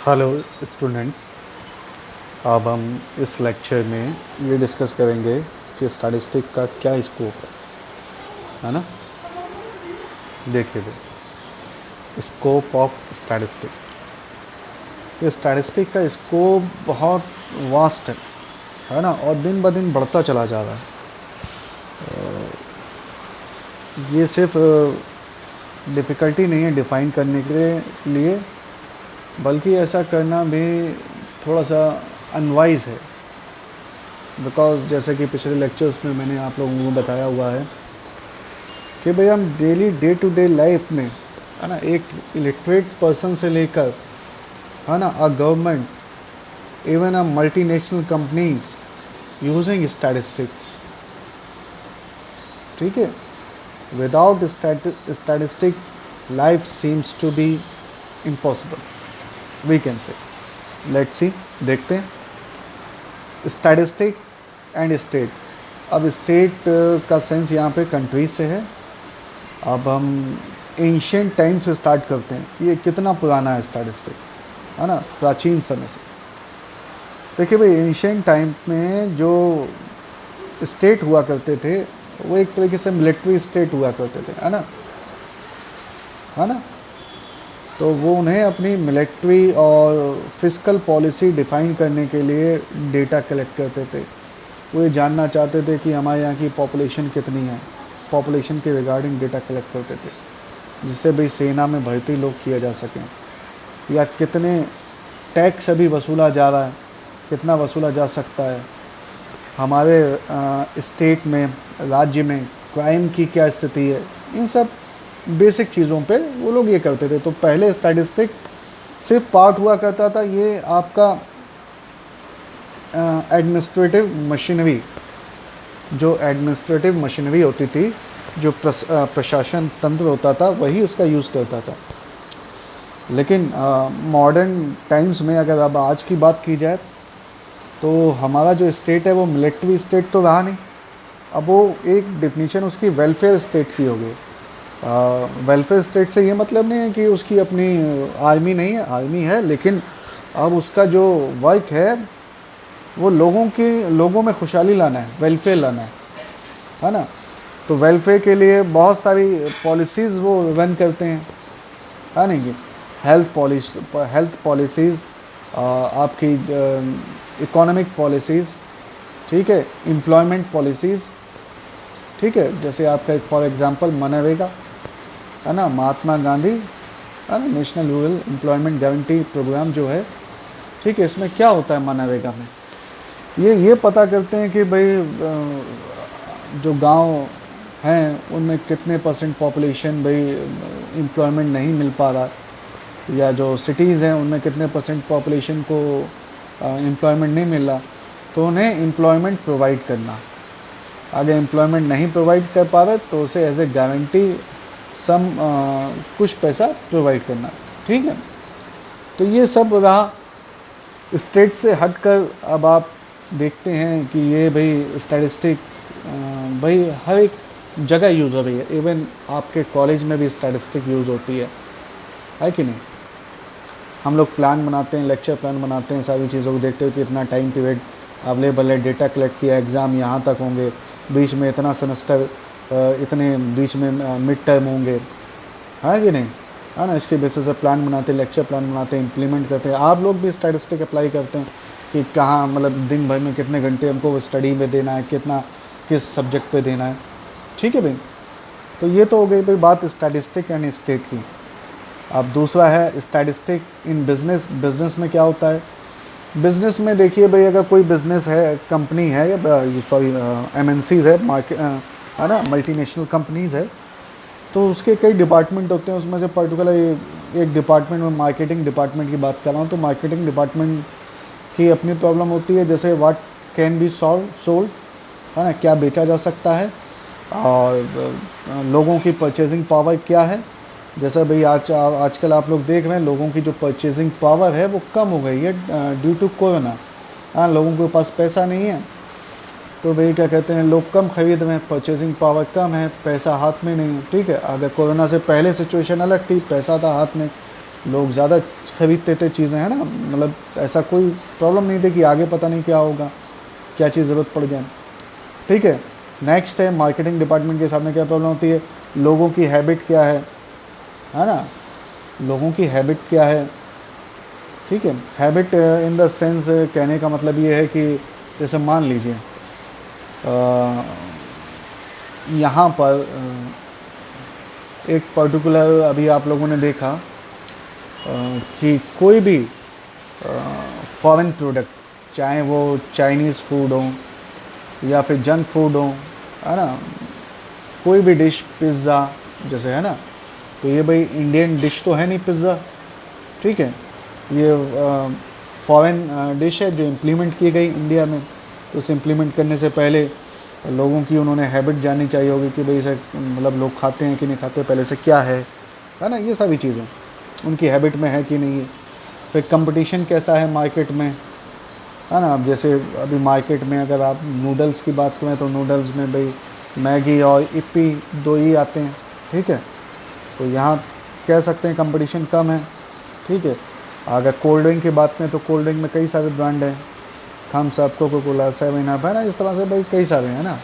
Hello students. अब हम इस लेक्चर में ये डिस्कस करेंगे कि स्टैटिस्टिक का क्या स्कोप है ना। देखिए स्कोप ऑफ स्टैटिस्टिक, ये स्टैटिस्टिक का स्कोप बहुत वास्ट है ना, और दिन ब दिन बढ़ता चला जा रहा है। ये सिर्फ डिफ़िकल्टी नहीं है डिफ़ाइन करने के लिए, बल्कि ऐसा करना भी थोड़ा सा अनवाइज़ है। बिकॉज जैसे कि पिछले लेक्चर्स में मैंने आप लोगों को बताया हुआ है कि भाई हम daily day to day life में है ना, एक इलिटरेट पर्सन से लेकर है ना a government, even a multinational companies using statistic. ठीक है, without statistic life seems to be impossible, we can say. Let's see, देखते हैं स्टैटिस्टिक एंड स्टेट। अब स्टेट का सेंस यहाँ पे कंट्रीज से है। अब हम एंशियंट टाइम से स्टार्ट करते हैं। ये कितना पुराना है स्टैटिस्टिक, है ना, प्राचीन समय से। देखिए भाई, एंशियंट टाइम में जो स्टेट हुआ करते थे वो एक तरीके से मिलिट्री स्टेट हुआ करते थे, है ना। तो वो उन्हें अपनी मिलिट्री और फिजिकल पॉलिसी डिफ़ाइन करने के लिए डेटा कलेक्ट करते थे। वो ये जानना चाहते थे कि हमारे यहाँ की पॉपुलेशन कितनी है, पॉपुलेशन के रिगार्डिंग डेटा कलेक्ट करते थे, जिससे भाई सेना में भर्ती लोग किया जा सकें, या कितने टैक्स अभी वसूला जा रहा है, कितना वसूला जा सकता है, हमारे स्टेट में, राज्य में क्राइम की क्या स्थिति है। इन सब बेसिक चीज़ों पे वो लोग ये करते थे। तो पहले स्टैटिस्टिक सिर्फ पार्ट हुआ करता था ये आपका एडमिनिस्ट्रेटिव मशीनरी, जो एडमिनिस्ट्रेटिव मशीनरी होती थी, जो प्रशासन तंत्र होता था, वही उसका यूज़ करता था। लेकिन मॉडर्न टाइम्स में अगर अब आज की बात की जाए तो हमारा जो स्टेट है वो मिलिट्री स्टेट तो रहा नहीं। अब वो एक डिफिनीशन उसकी वेलफेयर स्टेट की हो गई। वेलफेयर स्टेट से ये मतलब नहीं है कि उसकी अपनी आर्मी नहीं है, आर्मी है, लेकिन अब उसका जो वर्क है वो लोगों में खुशहाली लाना है, वेलफेयर लाना है ना। तो वेलफेयर के लिए बहुत सारी पॉलिसीज़ वो रन करते हैं, है नहीं कि हेल्थ पॉलिसीज़, आपकी इकोनॉमिक पॉलिसीज़, ठीक है, एम्प्लॉयमेंट पॉलिसीज़, ठीक है। जैसे आपका एक फॉर एग्जांपल मनरेगा है ना, महात्मा गांधी है ना, national rural employment guarantee programme जो है, ठीक है। इसमें क्या होता है मनरेगा में, ये पता करते हैं कि भाई जो गांव हैं उनमें कितने परसेंट पॉपुलेशन भाई एम्प्लॉयमेंट नहीं मिल पा रहा, या जो सिटीज़ हैं उनमें कितने परसेंट पॉपुलेशन को एम्प्लॉयमेंट नहीं मिल रहा, तो उन्हें एम्प्लॉयमेंट प्रोवाइड करना। अगर एम्प्लॉयमेंट नहीं प्रोवाइड कर पा रहे तो उसे एज ए गारंटी सम कुछ पैसा प्रोवाइड करना, ठीक है। तो ये सब रहा। स्टेट से हटकर अब आप देखते हैं कि ये भाई स्टैटिस्टिक भाई हर एक जगह यूज़ हो रही है। इवन आपके कॉलेज में भी स्टैटिस्टिक यूज़ होती है कि नहीं। हम लोग प्लान बनाते हैं, लेक्चर प्लान बनाते हैं, सारी चीज़ों को देखते हैं कि इतना टाइम पीरियड अवेलेबल है, डेटा कलेक्ट किया, एग्ज़ाम यहाँ तक होंगे, बीच में इतना सेमेस्टर, इतने बीच में मिड टर्म होंगे, है कि नहीं, है ना। इसके बेसिस पे प्लान बनाते हैं, लेक्चर प्लान बनाते हैं, इम्प्लीमेंट करते हैं। आप लोग भी स्टैटिस्टिक अप्लाई करते हैं कि कहाँ, मतलब दिन भर में कितने घंटे हमको स्टडी में देना है, कितना किस सब्जेक्ट पे देना है, ठीक है भाई। तो ये तो हो गई भाई बात स्टैटिस्टिक एंड स्टेट की। अब दूसरा है स्टैटिस्टिक इन बिज़नेस। बिज़नेस में क्या होता है, बिज़नेस में देखिए भाई, अगर कोई बिज़नेस है, कंपनी है, या सॉरी एमएनसीज़ है, मार्केट है ना, मल्टीनेशनल कंपनीज़ है, तो उसके कई डिपार्टमेंट होते हैं। उसमें से पर्टिकुलर एक डिपार्टमेंट में, मार्केटिंग डिपार्टमेंट की बात कर रहा हूँ, तो मार्केटिंग डिपार्टमेंट की अपनी प्रॉब्लम होती है। जैसे व्हाट कैन बी सोल्ड, है ना, क्या बेचा जा सकता है, और लोगों की परचेजिंग पावर क्या है। जैसा भाई आजकल आप लोग देख रहे हैं, लोगों की जो परचेजिंग पावर है वो कम हो गई है ड्यू टू कोरोना। हाँ, लोगों के पास पैसा नहीं है, तो भाई क्या कहते हैं, लोग कम खरीद रहे हैं, परचेजिंग पावर कम है, पैसा हाथ में नहीं है, ठीक है। अगर कोरोना से पहले सिचुएशन अलग थी, पैसा था हाथ में, लोग ज़्यादा खरीदते थे चीज़ें, है ना, मतलब ऐसा कोई प्रॉब्लम नहीं थी कि आगे पता नहीं क्या होगा, क्या चीज़ ज़रूरत पड़ जाए। ठीक है, नेक्स्ट है मार्केटिंग डिपार्टमेंट के सामने क्या प्रॉब्लम होती है, लोगों की हैबिट क्या है ना, लोगों की हैबिट क्या है। ठीक है, हैबिट इन द सेंस कहने का मतलब ये है कि जैसे मान लीजिए यहाँ पर एक पर्टिकुलर, अभी आप लोगों ने देखा कि कोई भी फॉरेन प्रोडक्ट, चाहे वो चाइनीज़ फूड हो या फिर जंक फूड हो, है ना, कोई भी डिश, पिज़्ज़ा जैसे, है ना, तो ये भाई इंडियन डिश तो है नहीं पिज़्ज़ा। ठीक है, ये फॉरेन डिश है जो इम्प्लीमेंट की गई इंडिया में। तो इसे इम्प्लीमेंट करने से पहले लोगों की उन्होंने हैबिट जाननी चाहिए होगी कि भाई इसे मतलब लोग खाते हैं कि नहीं खाते, पहले से क्या है ना, ये सारी चीज़ें उनकी हैबिट में है कि नहीं है। फिर कंपटीशन कैसा है मार्केट में, है ना। अब जैसे अभी मार्केट में अगर आप नूडल्स की बात करें तो नूडल्स में भाई मैगी और इप्पी दो ही आते हैं। ठीक है, तो यहाँ कह सकते हैं कंपटीशन कम है। ठीक है, अगर कोल्ड ड्रिंक की बात करें तो कोल्ड ड्रिंक में कई सारे ब्रांड हैं, Thums Up, Coca Cola, 7 up, है ना, इस तरह से भाई कई सारे हैं ना।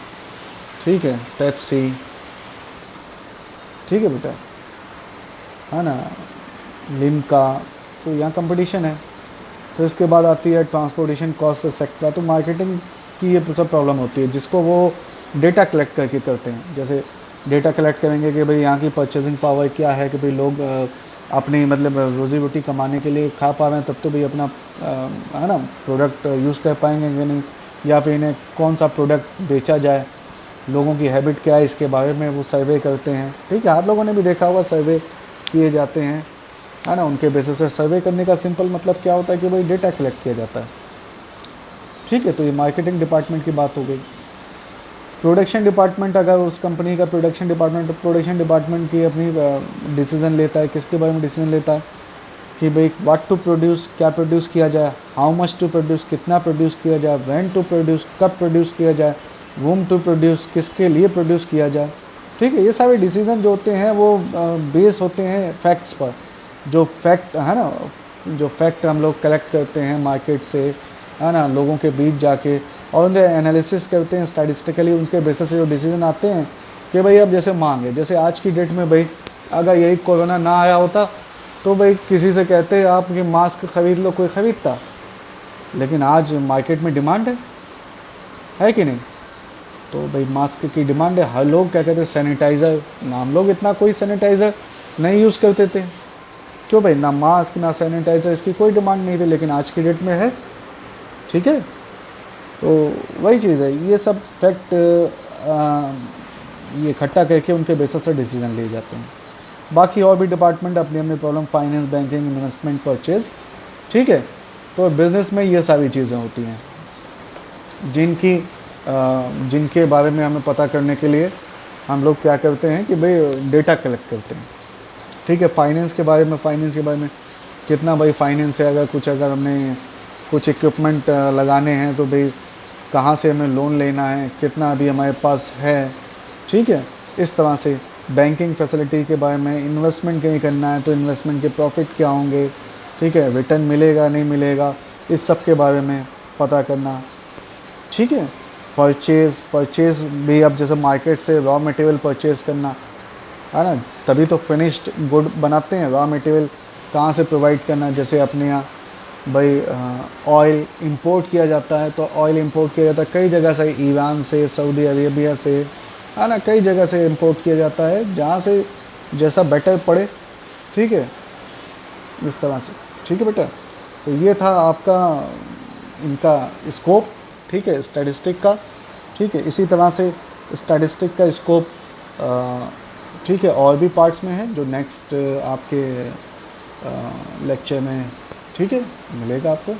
ठीक है, पेप्सी। ठीक है बेटा, है ना, लिम्का। तो यहाँ कंपटीशन है। तो इसके बाद आती है ट्रांसपोर्टेशन कॉस्ट सेक्टर। तो मार्केटिंग की ये सब प्रॉब्लम होती है जिसको वो डेटा कलेक्ट करके करते हैं। जैसे डेटा कलेक्ट करेंगे कि भाई यहाँ की परचेजिंग पावर क्या है, कि भाई लोग अपनी मतलब रोज़ी रोटी कमाने के लिए खा पा रहे हैं, तब तो भाई अपना है ना प्रोडक्ट यूज़ कर पाएंगे कि नहीं, या फिर इन्हें कौन सा प्रोडक्ट बेचा जाए, लोगों की हैबिट क्या है, इसके बारे में वो सर्वे करते हैं। ठीक है, आप लोगों ने भी देखा होगा सर्वे किए जाते हैं, है ना। उनके बेसिस से सर्वे करने का सिंपल मतलब क्या होता है कि भाई डेटा कलेक्ट किया जाता है। ठीक है, तो ये मार्केटिंग डिपार्टमेंट की बात हो गई। प्रोडक्शन डिपार्टमेंट, अगर उस कंपनी का प्रोडक्शन डिपार्टमेंट, तो प्रोडक्शन डिपार्टमेंट की अपनी डिसीज़न लेता है, किसके बारे में डिसीज़न लेता है कि भाई व्हाट टू प्रोड्यूस, क्या प्रोड्यूस किया जाए, हाउ मच टू प्रोड्यूस, कितना प्रोड्यूस किया जाए, व्हेन टू प्रोड्यूस, कब प्रोड्यूस किया जाए, वूम टू प्रोड्यूस, किसके लिए प्रोड्यूस किया जाए। ठीक है, ये सारे डिसीज़न जो होते हैं वो बेस होते हैं फैक्ट्स पर। जो फैक्ट है ना, जो फैक्ट हम लोग कलेक्ट करते हैं मार्केट से, है ना, लोगों के बीच जाके, और उनके एनालिसिस करते हैं स्टैटिस्टिकली, उनके बेसिस से जो डिसीजन आते हैं कि भाई अब जैसे मांग है, जैसे आज की डेट में भाई अगर यही कोरोना ना आया होता तो भाई किसी से कहते आप कि मास्क खरीद लो, कोई ख़रीदता। लेकिन आज मार्केट में डिमांड है कि नहीं, तो भाई मास्क की डिमांड है। हर लोग क्या कहते हैं सैनिटाइज़र, ना हम लोग इतना कोई सैनिटाइज़र नहीं यूज़ करते थे, क्यों भाई, ना मास्क ना सैनिटाइज़र, इसकी कोई डिमांड नहीं थी, लेकिन आज की डेट में है। ठीक है, तो वही चीज़ है, ये सब फैक्ट ये इकट्ठा करके उनके बेसिस से डिसीजन लिए जाते हैं। बाकी और भी डिपार्टमेंट अपनी अपनी problem, finance, banking, investment, purchase. ठीक है, तो बिज़नेस में ये सारी चीज़ें होती हैं जिनके बारे में हमें पता करने के लिए हम लोग क्या करते हैं कि भाई डेटा कलेक्ट करते हैं। ठीक है, फाइनेंस के बारे में कितना भाई फाइनेंस है, अगर हमने कुछ इक्विपमेंट लगाने हैं तो भाई कहाँ से हमें लोन लेना है, कितना अभी हमारे पास है। ठीक है, इस तरह से बैंकिंग फैसिलिटी के बारे में, इन्वेस्टमेंट कहीं करना है तो इन्वेस्टमेंट के प्रॉफिट क्या होंगे, ठीक है, रिटर्न मिलेगा नहीं मिलेगा, इस सब के बारे में पता करना। ठीक है, परचेज़ भी, अब जैसे मार्केट से रॉ मटेरियल परचेज़ करना, है ना, तभी तो फिनिश्ड गुड बनाते हैं। रॉ मटेरियल कहाँ से प्रोवाइड करना, जैसे अपने यहाँ भाई ऑयल इंपोर्ट किया जाता है, तो ऑयल इंपोर्ट किया जाता है कई जगह से, ईरान से, सऊदी अरेबिया से, है ना, कई जगह से इंपोर्ट किया जाता है, जहाँ से जैसा बेटर पड़े। ठीक है, इस तरह से। ठीक है बेटा, तो ये था आपका इनका स्कोप। ठीक है, स्टैटिस्टिक का। ठीक है, इसी तरह से स्टैटिस्टिक का स्कोप ठीक है और भी पार्ट्स में है जो नेक्स्ट आपके लेक्चर में, ठीक है, मिलेगा आपको।